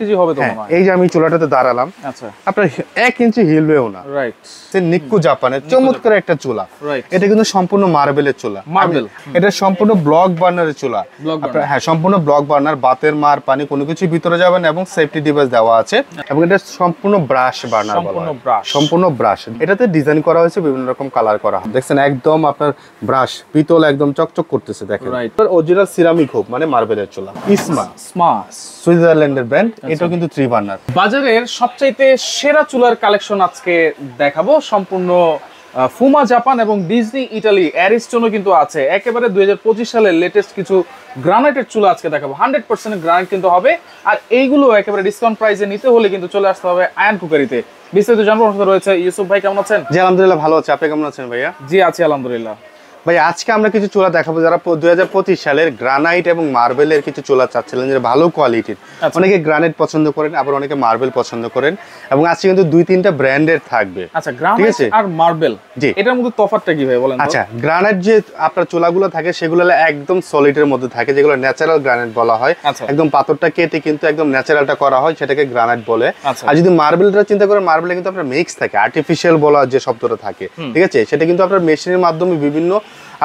KG হবে তো মনে হয়। এই যে আমি চুলাটাতে দাঁড়ালাম, আচ্ছা আপনার 1 ইঞ্চি হিলবেও না। রাইট। সে নিক্কু জাপানের চমৎকার একটা চুলা। এটা কিন্তু সম্পূর্ণ মার্বেলের চুলা। মার্বেল। এটা সম্পূর্ণ ব্লক বার্নারের চুলা। হ্যাঁ, সম্পূর্ণ ব্লক বার্নার, বাতের মার পানি কোনো কিছু ভিতরে যাবে না এবং সেফটি ডিভাইস দেওয়া আছে এবং এটা সম্পূর্ণ ব্রাশ বার্নার বলা হয়। সম্পূর্ণ ব্রাশ। এটাতে ডিজাইন করা হয়েছে, বিভিন্ন রকম কালার করা হয়। দেখছেন একদম আপনার ব্রাশ পিতল একদম চকচক করতেছে দেখেন। অরিজিনাল সিরামিক হোপ মানে মার্বেলের চুলা। ইসমা সুইজারল্যান্ডের ব্র্যান্ড। এটা কিন্তু 3 বার্নার। বাজারের সবচাইতে সেরা চুলার কালেকশন আজকে দেখাবো। সম্পূর্ণ ফুমা জাপান এবং ডিজনি ইটালি অ্যারিস্টোনও কিন্তু আছে। একেবারে 2025 সালের লেটেস্ট কিছু গ্রানাইটের চুলা আজকে দেখাবো। 100% গ্রানাইট কিন্তু হবে। আর এইগুলো একেবারে ডিসকাউন্ট প্রাইসে নিতে হলে কিন্তু চলে আসতে হবে আয়ান কুকারিতে। বিস্তারিত জানবো রয়েছে ইউসুফ ভাই। কেমন আছেন? জি আলহামদুলিল্লাহ ভালো আছি, আপনি কেমন আছেন ভাইয়া? জি আছি আলহামদুলিল্লাহ। ভাই আজকে আমরা কিছু চুলা দেখাবো যারা 2025 সালের গ্রানাইট এবং মার্বেলের কিছু চুলা চাচ্ছিলেন, যে ভালো কোয়ালিটির। অনেকে গ্রানাইট পছন্দ করেন, আবার অনেকে মার্বেল পছন্দ করেন এবং আজকে কিন্তু 2-3টা ব্র্যান্ডের থাকবে। আচ্ছা, গ্রানাইট আর মার্বেল, জি এটার মধ্যে তফাৎটা কি ভাই বলেন তো? আচ্ছা, গ্রানাইট যে আপনার চুলাগুলো থাকে সেগুলো একদম সলিডের মধ্যে থাকে, যেগুলো ন্যাচারাল গ্রানাইট বলা হয়। একদম পাথরটা কেটে কিন্তু একদম ন্যাচারালটা করা হয়, সেটাকে গ্রানাইট বলে। আর যদি মার্বেলটা চিন্তা করেন, মার্বেলে কিন্তু আপনার মিক্স থাকে, আর্টিফিশিয়াল বলা যে শব্দটা থাকে, ঠিক আছে, সেটা কিন্তু আপনার মেশিনের মাধ্যমে বিভিন্ন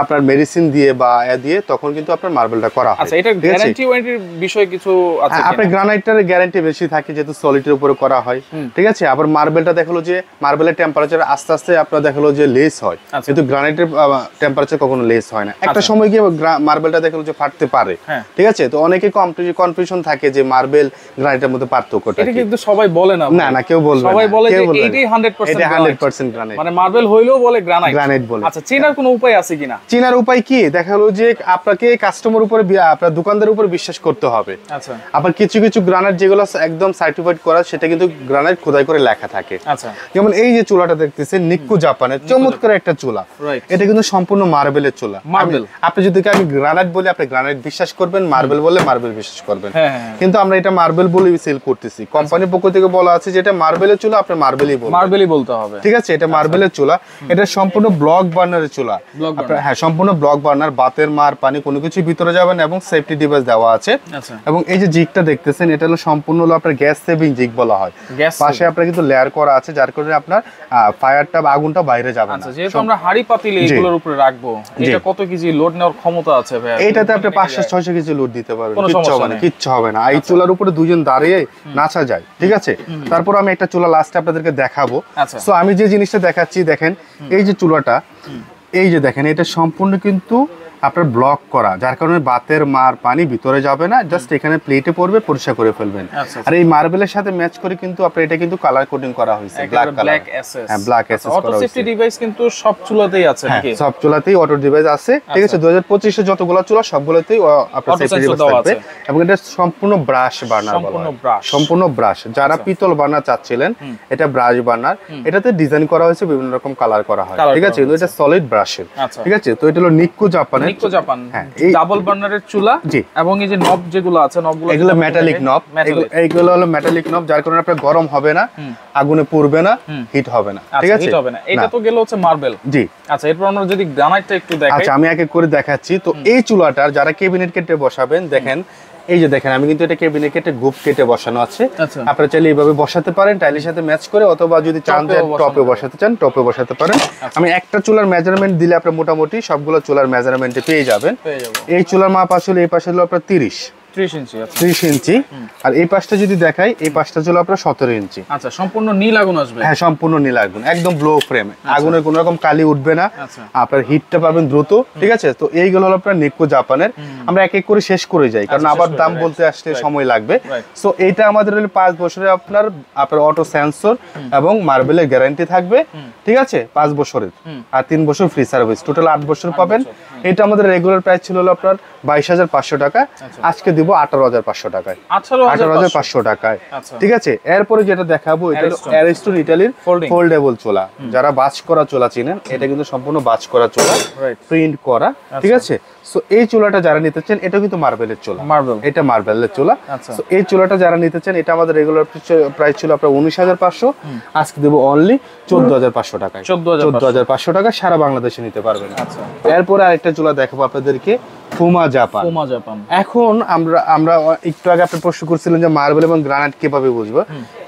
আপনার মেডিসিন দিয়ে বা দিয়ে তখন কিন্তু আপনার মার্বেলটা করা হয়। আচ্ছা, এটা গ্যারান্টি ওয়ারেন্টির বিষয় কিছু আছে কি? আপনার গ্রানাইটটার গ্যারান্টি বেশি থাকে যেহেতু সলিডের উপরে করা হয়, ঠিক আছে। আবার মার্বেলটা দেখালো যে মার্বেলের টেম্পারেচার আস্তে আস্তে আপনার দেখালো যে লেস হয়, কিন্তু গ্রানাইটের টেম্পারেচার কখনো লেস হয় না। একটা সময় গিয়ে মার্বেলটা দেখালো যে ফাটতে পারে, ঠিক আছে। তো অনেকে কনফিউশন থাকে যে মার্বেল গ্রানাইটের মধ্যে পার্থক্যটা এটা কিন্তু সবাই বলে না। না না, কেউ বলবে না, সবাই বলে যে এটাই 100% গ্রানাইট, মানে মার্বেল হইলেও বলে গ্রানাইট বলে। আচ্ছা, চেনার কোনো উপায় আছে কিনা? চেনার উপায় কি দেখালো যে আপনাকে কাস্টমার উপরে আপনার দোকানদার উপরে বিশ্বাস করতে হবে। আচ্ছা, আবার কিছু কিছু গ্রানাইট যেগুলো একদম সার্টিফাইড করা, সেটা কিন্তু গ্রানাইট খোদাই করে লেখা থাকে। আচ্ছা, যেমন এই যে চুলাটা দেখতেছেন নিক্কু জাপানের চমৎকার একটা চুলা। এটা কিন্তু সম্পূর্ণ মার্বেলের চুলা। মার্বেল, আপনি যদি আমি গ্রানাইট বলি আপনি গ্রানাইট বিশ্বাস করবেন, মার্বেল বলে মার্বেল বিশ্বাস করবেন। কিন্তু আমরা এটা মার্বেল বলেই সেল করতেছি। কোম্পানির পক্ষ থেকে বলা আছে যে এটা মার্বেলের চুলা, আপনি মার্বেলই বলতে হবে, ঠিক আছে। এটা মার্বেলের চুলা। এটা সম্পূর্ণ ব্লক বার্নারের চুলা। হ্যাঁ, সম্পূর্ণ ব্লক বার্নার, বাতের মার পানি কোনো কিছু ভিতরে যাবে না এবং সেফটি ডিভাইস দেওয়া আছে। এবং এই যে জিগটা দেখতেছেন, এটা হলো সম্পূর্ণ হলো আপনার গ্যাস সেভিং জিগ বলা হয়। পাশে আপনার কিন্তু লেয়ার করা আছে, যার কারণে আপনার ফায়ারটা বা আগুনটা বাইরে যাবে না। যেহেতু আমরা হাড়ি পাতিল এগুলোর উপরে রাখবো, এটা কত কেজি লোড নেওয়ার ক্ষমতা আছে ভাই? এইটাতে আপনি 500-600 কেজি লোড দিতে পারবেন, কিচ্ছু হবে না। এই চুলার উপরে দুজন দাঁড়িয়ে নাচা যায়, ঠিক আছে। তারপর আমি একটা চুলা লাস্টে আপনাদেরকে দেখাবো। সো আমি যে জিনিসটা দেখাচ্ছি দেখেন, এই যে চুলাটা, এই যে দেখেন, এটা সম্পূর্ণ কিন্তু আপনার ব্লক করা, যার কারণে বাতের মার পানি ভিতরে যাবে না, জাস্ট এখানে প্লেটে পড়বে, পরিষ্কার করে ফেলবেন। আর এই মার্বেলের সাথে ম্যাচ করে কিন্তু আপনার এটা কিন্তু কালার কোডিং করা হয়েছে, ব্ল্যাক কালার। হ্যাঁ, ব্ল্যাক এসএস করা হয়েছে। অটো সেফটি ডিভাইস কিন্তু সব চুলাতেই আছে নাকি? হ্যাঁ, সব চুলাতেই অটো ডিভাইস আছে, ঠিক আছে। 2025 এ যতগুলো চুলা সবগুলোতেই আপনার সেফটি ডিভাইস থাকবে এবং এটা সম্পূর্ণ ব্রাশ বার্নার বলা হয়। সম্পূর্ণ ব্রাশ। যারা পিতল বার্নার চাচ্ছিলেন, এটা ব্রাশ বার্নার। এটাতে ডিজাইন করা হয়েছে, বিভিন্ন রকম কালার করা হয়, ঠিক আছে। কিন্তু এটা সলিড ব্রাশের, ঠিক আছে। তো এটা হলো নিক্কু জাপানের। হ্যাঁ, ডাবল বার্নারের চুলা। জি। এবং এই যে নব যেগুলো আছে, নবগুলো এগুলো মেটালিক নব। এইগুলো হলো মেটালিক নব, যার কারণে আপনার গরম হবে না, আগুনে পুড়বে না, হিট হবে না, ঠিক আছে। হিট হবে না। এটা তো গেল হচ্ছে মার্বেল। জি। আচ্ছা, এরপর আমরা যদি গ্রানাইটটা একটু দেখাই। আচ্ছা, আমি এক এক করে দেখাচ্ছি। তো এই চুলাটার যারা ক্যাবিনেট কেটে বসাবেন, দেখেন এই যে দেখেন, আমি কিন্তু এটা কেবিনেট কেটে গুপ কেটে বসানো আছে। আপনারা চাইলে এইভাবে বসাতে পারেন টাইলের সাথে ম্যাচ করে, অথবা যদি চান টপে বসাতে চান টপে বসাতে পারেন। আমি একটা চুলার মেজারমেন্ট দিলে আপনি মোটামুটি সবগুলো চুলার মেজারমেন্টে পেয়ে যাবেন। এই চুলার মাপ আসলে এই পাশে হলো আপনার 30 ইঞ্চি, আর এই পাশটা যদি দেখাই, এই পাশটা ছিল আপনার 17 ইঞ্চি। আচ্ছা, সম্পূর্ণ নীল আগুন আসবে? হ্যাঁ, সম্পূর্ণ নীল আগুন, একদম ব্লো ফ্রেম। আগুনের কোনো রকম কালি উঠবে না, আপনার হিটটা পাবেন দ্রুত, ঠিক আছে। তো এইগুলো হলো আপনার নিক্কু জাপানের। আমরা এক এক করে শেষ করে যাই, কারণ আবার দাম বলতে আসতে সময় লাগবে। সো এইটা আমাদের 5 বছরে আপনার অটো সেন্সর এবং মার্বেলের গ্যারান্টি থাকবে, ঠিক আছে, 5 বছরের। আর 3 বছর ফ্রি সার্ভিস, টোটাল 8 বছর পাবেন। এটা আমাদের রেগুলার প্রাইস ছিল আপনার 22,500 টাকা, আজকে দিব 18,500 টাকায়। 18,500 টাকায়, ঠিক আছে। এরপরে যেটা দেখাবো, এটা হলো অ্যারিস্টোন ইটালির ফোল্ডেবল চুলা। যারা বাজ করা চুলা চিনেন, এটা কিন্তু সম্পূর্ণ বাজ করা চুলা, প্রিন্ট করা, ঠিক আছে। সো এই চুলাটা যারা নিতে চান, এটা কিন্তু মার্বেলের চুলা, এটা মার্বেলের চুলা। সো এই চুলাটা যারা নিতে চান, এটা আমাদের রেগুলার প্রাইস ছিল আপনার 19,500, আজকে দেবো অনলি 14,500 টাকায়। 14,500 টাকা সারা বাংলাদেশে নিতে পারবেন। এরপরে আরেকটা চুলা দেখাবো আপনাদেরকে, ফুমা জাপান। ফুমা জাপান। এখন আমরা একটু আগে আপনি প্রশ্ন করছিলেন যে মার্বেল এবং গ্রানাইট কিভাবে বুঝবো,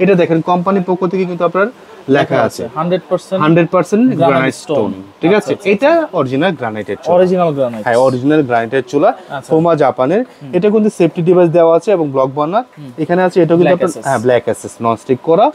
এটা দেখেন কোম্পানির পক্ষ থেকে কিন্তু আপনার লেখা আছে 100% গ্রানাইট স্টোন, ঠিক আছে? এটা অরিজিনাল গ্রানাইটের চুলা, অরিজিনাল গ্রানাইট, হ্যাঁ অরিজিনাল গ্রানাইটের চুলা ফুমা জাপানের। এটা কিন্তু সেফটি ডিভাইস দেওয়া আছে এবং ব্লক বার্নার এখানে আছে, এটা কিন্তু আপনার হ্যাঁ ব্ল্যাক অ্যাসেস নন স্টিক করা,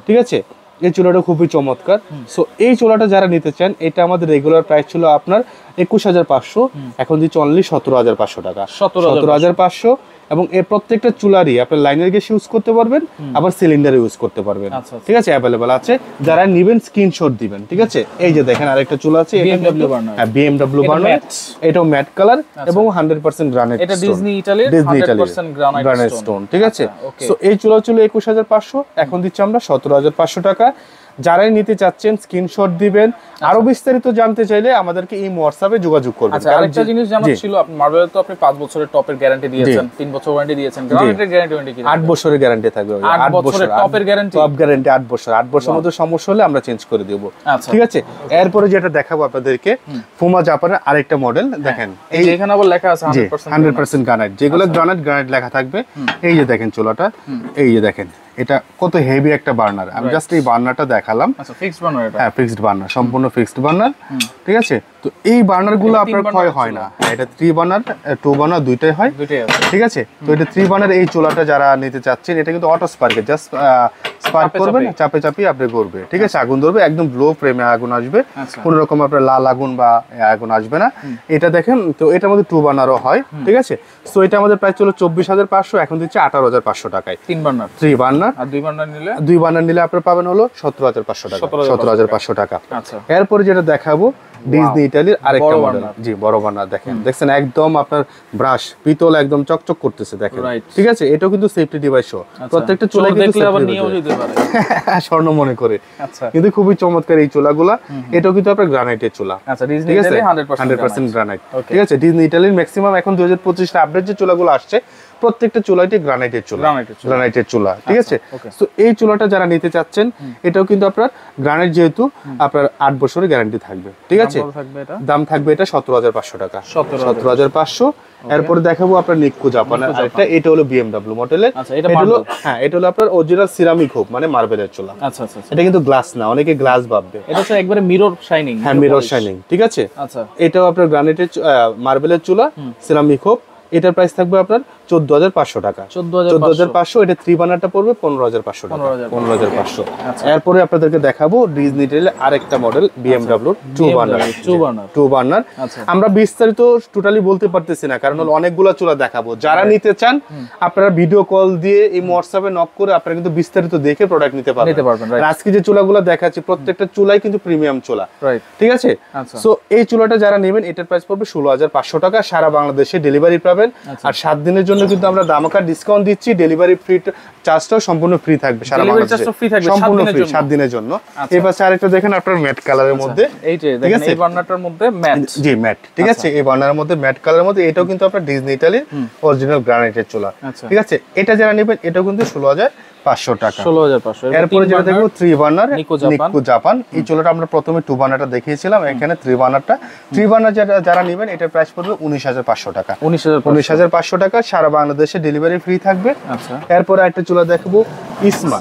ঠিক আছে? এই চুলাটা খুবই চমৎকার। সো এই চুলাটা যারা নিতে চান, এটা আমাদের রেগুলার প্রাইস ছিল আপনার 21,500, এখন দিচ্ছি অনলি 17,500 টাকা, 17,500। এবং এর প্রত্যেকটা চুলারই আপনার লাইনের গ্যাস ইউজ করতে পারবেন, আবার সিলিন্ডার ইউজ করতে পারবেন, ঠিক আছে? অ্যাভেলেবল আছে, যারা নেবেন স্ক্রিনশট দিবেন, ঠিক আছে? এই যে দেখেন আরেকটা চুলা আছে, BMW বার্নার, হ্যাঁ BMW বার্নার, এটাও ম্যাট কালার এবং 100% গ্রানাইট, এটা ডিজনি ইটালির 100% গ্রানাইট স্টোন, ঠিক আছে? সো এই চুলা ছিল 21,500, এখন দিচ্ছি আমরা 17,500 টাকা। যারাই নিতে চাচ্ছেন স্ক্রিনশট দিবেন। আরো বিস্তারিত জানতে চাইলে আমাদেরকে এই হোয়াটসঅ্যাপে যোগাযোগ করবেন। আচ্ছা, আরেকটা জিনিস জানার ছিল, আপনি মার্বেলের তো আপনি 5 বছরের টপের গ্যারান্টি দিয়েছেন, 3 বছর ওয়ারেন্টি দিয়েছেন, গ্রানাইটের গ্যারান্টি কি? 8 বছরের গ্যারান্টি থাকবে, 8 বছরের টপের গ্যারান্টি, টপ গ্যারান্টি 8 বছর। 8 বছরের মধ্যে সমস্যা হলে আমরা চেঞ্জ করে দেব, ঠিক আছে? এরপরে যেটা দেখাবো আপনাদেরকে ফুমা জাপানের আরেকটা মডেল, দেখেন এই যে এখানে আবার লেখা আছে 100% গ্রানাইট, যেগুলো গ্রানাইট লেখা থাকবে। এই যে দেখেন চুলাটা, এই যে দেখেন এটা কত হেভি একটা বার্নার। আমি জাস্ট এই বার্নারটা দেখালাম। আচ্ছা, ফিক্সড বার্নার এটা? হ্যাঁ, ফিক্সড বার্নার, সম্পূর্ণ ফিক্সড বার্নার, ঠিক আছে? তো এই বার্নার গুলো আপনার ক্ষয় হয় না। এটা 3 বার্নার 2 বার্নার দুইটাই হয়, ঠিক আছে? তো এটা 3 বার্নার এই চুলাটা যারা নিতে চাচ্ছেন, এটা কিন্তু অটো স্পার্কে, জাস্ট স্পার্ক করবেন, চাপে চাপিয়ে আপনি করবে, ঠিক আছে? আগুন ধরবে, একদম লো ফ্লেমে আগুন আসবে, কোনো রকম আপনার লাল আগুন বা আগুন আসবে না। এটা দেখেন, তো এটার মধ্যে 2 বার্নারও হয়, ঠিক আছে? সো এটা আমাদের প্রাইস ছিল 24,500, এখন দিচ্ছে 18,500 টাকায়। 3 বার্নার, 3 বার্নার। আর 2 বার্নার নিলে? 2 বার্নার নিলে আপনারা পাবেন হলো 17,500 টাকা, 17,500 টাকা। আচ্ছা, এরপরে যেটা দেখাবো ডিজনি ইটালির আরেকটা মডেল, জি বড় বার্নার। দেখছেন একদম আপনার ব্রাশ পিতল একদম চকচক করতেছে, দেখেন, ঠিক আছে? এটাও কিন্তু সেফটি ডিভাইস সহ, প্রত্যেকটা চুলা কিন্তু আবার নিয়েও যেতে পারে স্বর্ণ মনে করে। আচ্ছা, কিন্তু খুবই চমৎকার এই চুলাগুলা। এটাও কিন্তু আপনার গ্রানাইটের চুলা, আচ্ছা, ডিজনি ইটালি 100% গ্রানাইট, ঠিক আছে? ডিজনি ইটালির ম্যাক্সিমাম এখন 2025 আপডেট যে চুলাগুলো আসছে, প্রত্যেকটা চুলাটি গ্রানাইটের চুলা, ঠিক আছে? তো এই চুলাটা যারা নিতে চাচ্ছেন, এটাও কিন্তু আপনার গ্রানাইট, যেহেতু আপনার 8 বছরের গ্যারান্টি থাকবে, ঠিক আছে? দাম থাকবে এটা 17,500 টাকা, 17,500। এরপরে দেখাবো আপনার নিক্কো জাপানের আরেকটা, এটা হলো BMW মডেলের। এটা হলো হ্যাঁ, এটা হলো আপনার অরিজিনাল সিরামিক হোপ, মানে মার্বেলের চুলা। আচ্ছা আচ্ছা, এটা কিন্তু গ্লাস না, অনেকে গ্লাস ভাববে। এটা তো একবারে মিরর শাইনিং, হ্যাঁ মিরর শাইনিং, ঠিক আছে? আচ্ছা, এটাও আপনার গ্রানাইটের মার্বেলের চুলা, সিরামিক হোপ। এটার প্রাইস থাকবে আপনার 14,500 টাকা, 14,500। এটা 3 বার্নারটা পড়বে 15,500 টাকা, 15,500। এরপরে আপনাদেরকে দেখাবো ডিজনি ইটালির আরেকটা মডেল, BMW 2 বার্নার। আমরা বিস্তারিত টোটালি বলতে পারতেছি না, কারণ অনেকগুলো চুলা দেখাবো। যারা নিতে চান, আপনারা ভিডিও কল দিয়ে এই হোয়াটসঅ্যাপে নক করে আপনারা কিন্তু বিস্তারিত দেখে প্রোডাক্ট নিতে পারবেন। আজকে যে চুলাগুলো দেখাচ্ছি, প্রত্যেকটা চুলাই কিন্তু প্রিমিয়াম চুলা, ঠিক আছে? সো এই চুলাটা যারা নেবেন, এটার প্রাইস পড়বে 16,500 টাকা। সারা বাংলাদেশে ডেলিভারি পাবেন, আর 7 দিনের জন্য কিন্তু আমরা দামাকা ডিসকাউন্ট দিচ্ছি। ডেলিভারি ফ্রি চার্জটাও সম্পূর্ণ ফ্রি থাকবে, সারা বাংলাদেশে সম্পূর্ণ ফ্রি 7 দিনের জন্য। এই পাশে আরেকটা দেখেন আপনার ম্যাট কালারের মধ্যে, এইটা দেখেন এই বার্নারটার মধ্যে ম্যাট, জি ম্যাট, ঠিক আছে? এই বার্নারের মধ্যে ম্যাট কালারের মধ্যে, এটাও কিন্তু আপনার ডিজনি ইটালির অরিজিনাল গ্রানাইটের চুলা, ঠিক আছে? এটা যারা নেবেন, এটাও কিন্তু 16,500 টাকা, 16,500। এরপরে যেটা দেখবো 3 বার্নার নিক্কো জাপান। এই চুলাটা আমরা প্রথমে 2 বার্নারটা দেখিয়েছিলাম, এখানে 3 বার্নারটা। 3 বার্নার যারা নেবেন, এটার প্রাইস পড়বে 19,500 টাকা, 19,500 টাকা। সারা বাংলাদেশে ডেলিভারি ফ্রি থাকবে। আচ্ছা, এরপরে একটা চুলা দেখবো ইসমা,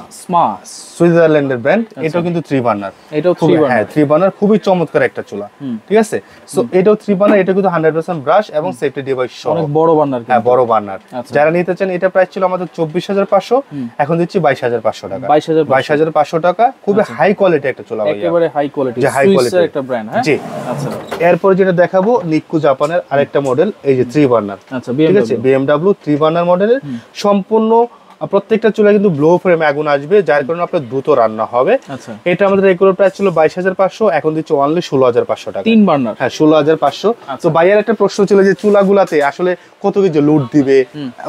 সুইজারল্যান্ডের ব্র্যান্ড। এটাও কিন্তু 3 বার্নার, এটাও 3 বার্নার, হ্যাঁ 3 বার্নার, খুবই চমৎকার একটা চুলা, ঠিক আছে? সো এটাও 3 বার্নার, এটা কিন্তু 100% ব্রাশ এবং সেফটি ডিভাইস সহ, অনেক বড় বার্নার, হ্যাঁ বড় বার্নার। যারা নিতে চান, এটা প্রাইস ছিল আমাদের 24,500, এখন দিচ্ছি 22,500 টাকা, 22,500 টাকা। খুবই হাই কোয়ালিটি একটা চুলা, একেবারে হাই কোয়ালিটি, হাই কোয়ালিটির একটা ব্র্যান্ড, হ্যাঁ, জি। আচ্ছা, এরপর যেটা দেখাবো নিক্কো জাপানের আরেকটা মডেল, এই যে 3 বার্নার, আচ্ছা, ঠিক আছে? BMW 3 বার্নার মডেলের সম্পূর্ণ প্রত্যেকটা চুলা কিন্তু ব্লো ফ্রেমে আগুন আসবে, যার কারণে আপনার দ্রুত রান্না হবে। এটা আমাদের রেগুলার প্রাইস ছিল 22,500, এখন দিচ্ছি অনলি 16,500 টাকা, 3 বার্নার, হ্যাঁ 16,500। তো ভাইয়ের একটা প্রশ্ন ছিল যে চুলাগুলাতে আসলে কত কিছু লুট দিবে,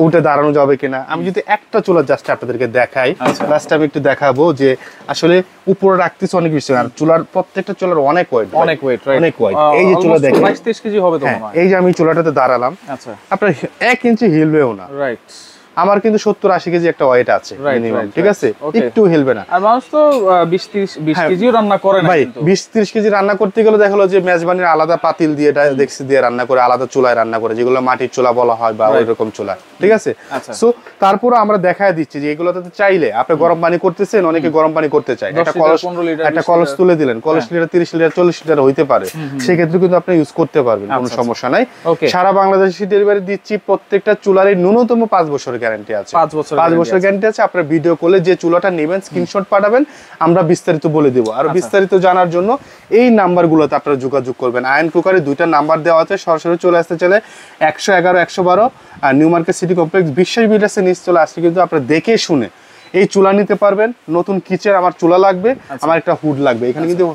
উঠে দাঁড়ানো যাবে কিনা। আমি যদি একটা চুলা জাস্ট আপনাদেরকে দেখাই, লাস্ট আমি একটু দেখাবো যে আসলে উপরে রাখতেছে অনেক বেশি, আর চুলার প্রত্যেকটা চুলার অনেক ওয়েট, অনেক ওয়েট। এই যে চুলা দেখেন 22-23 কেজি হবে তো মনে হয়। এই যে আমি চুলাটাতে দাঁড়ালাম, আচ্ছা, আপনার 1 ইঞ্চি হিলবেও না, রাইট, আমার কিন্তু 70-80 কেজি একটা ওয়েট আছে মিনিমাম, ঠিক আছে, একটু হেলবে না। আর মানুষ তো 20 কেজিও রান্না করে না ভাই, কিন্তু 20-30 কেজি রান্না করতে গেলে দেখা হলো যে মেজবানির আলাদা পাতিল দিয়ে ডেক্সি দিয়ে রান্না করে, আলাদা চুলায় রান্না করে, যেগুলো মাটির চুলা বলা হয় বা ওই রকম চুলা, ঠিক আছে। সো তারপরে আমরা দেখায় দিচ্ছি যে এগুলোতে চাইলে আপনি গরম পানি করতেছেন, অনেকে গরম পানি করতে চায়, একটা কলস তুলে দিলেন, কলস লিটার 30 লিটার 40 লিটার হইতে পারে, সেক্ষেত্রে কিন্তু আপনি ইউজ করতে পারবেন, কোনো সমস্যা নাই। সারা বাংলাদেশে ডেলিভারি দিচ্ছি, প্রত্যেকটা চুলারই ন্যূনতম 5 বছরের গ্যারান্টি আছে, 5 বছরের গ্যারান্টি আছে। আপনার ভিডিও কলে যে চুলাটা নেবেন স্ক্রিনশট পাঠাবেন, আমরা বিস্তারিত বলে দেব। আর বিস্তারিত জানার জন্য এই নাম্বারগুলোতে আপনারা যোগাযোগ করবেন। আয়রন কুকারে 2টা নাম্বার দেওয়া আছে, সরাসরি চলে আসতে চলে 111 112 আর নিউ মার্কেট সিটি কমপ্লেক্স বিশ্বাস বিল্ডার্সের নিচ চলে আসলে কিন্তু আপনারা দেখে শুনে এই চুলা নিতে পারবেন। নতুন কিচেন আমার চুলা লাগবে, আমার একটা হুড লাগবে, এখানে কিন্তু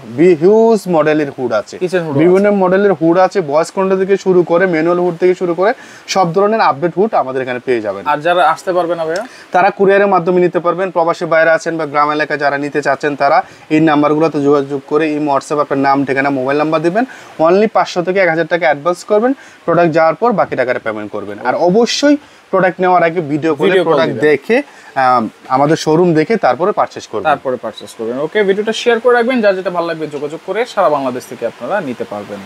হিউজ মডেলের হুড আছে, বিভিন্ন মডেলের হুড আছে, ভয়েস কন্ট্রোল থেকে শুরু করে ম্যানুয়াল হুড থেকে শুরু করে সব ধরনের আপডেট হুড আমাদের এখানে পেয়ে যাবেন। আর যারা আসতে পারবে না ভাইয়া, তারা কুরিয়ারের মাধ্যমে নিতে পারবেন। প্রবাসী বাইরে আছেন বা গ্রাম এলাকায় যারা নিতে চাচ্ছেন, তারা এই নাম্বারগুলোতে যোগাযোগ করে এই হোয়াটসঅ্যাপ আপনার নাম, ঠিকানা, মোবাইল নাম্বার দিবেন। অনলি 500 থেকে 1000 টাকা অ্যাডভান্স করবেন, প্রোডাক্ট যাওয়ার পর বাকি টাকাটা পেমেন্ট করবেন। আর অবশ্যই প্রোডাক্ট নেওয়ার আগে ভিডিও করে প্রোডাক্ট দেখে আমাদের শোরুম দেখে তারপরে পারচেজ করবেন। ওকে, ভিডিওটা শেয়ার করে রাখবেন, যার যেটা ভালো লাগবে যোগাযোগ করে সারা বাংলাদেশ থেকে আপনারা নিতে পারবেন।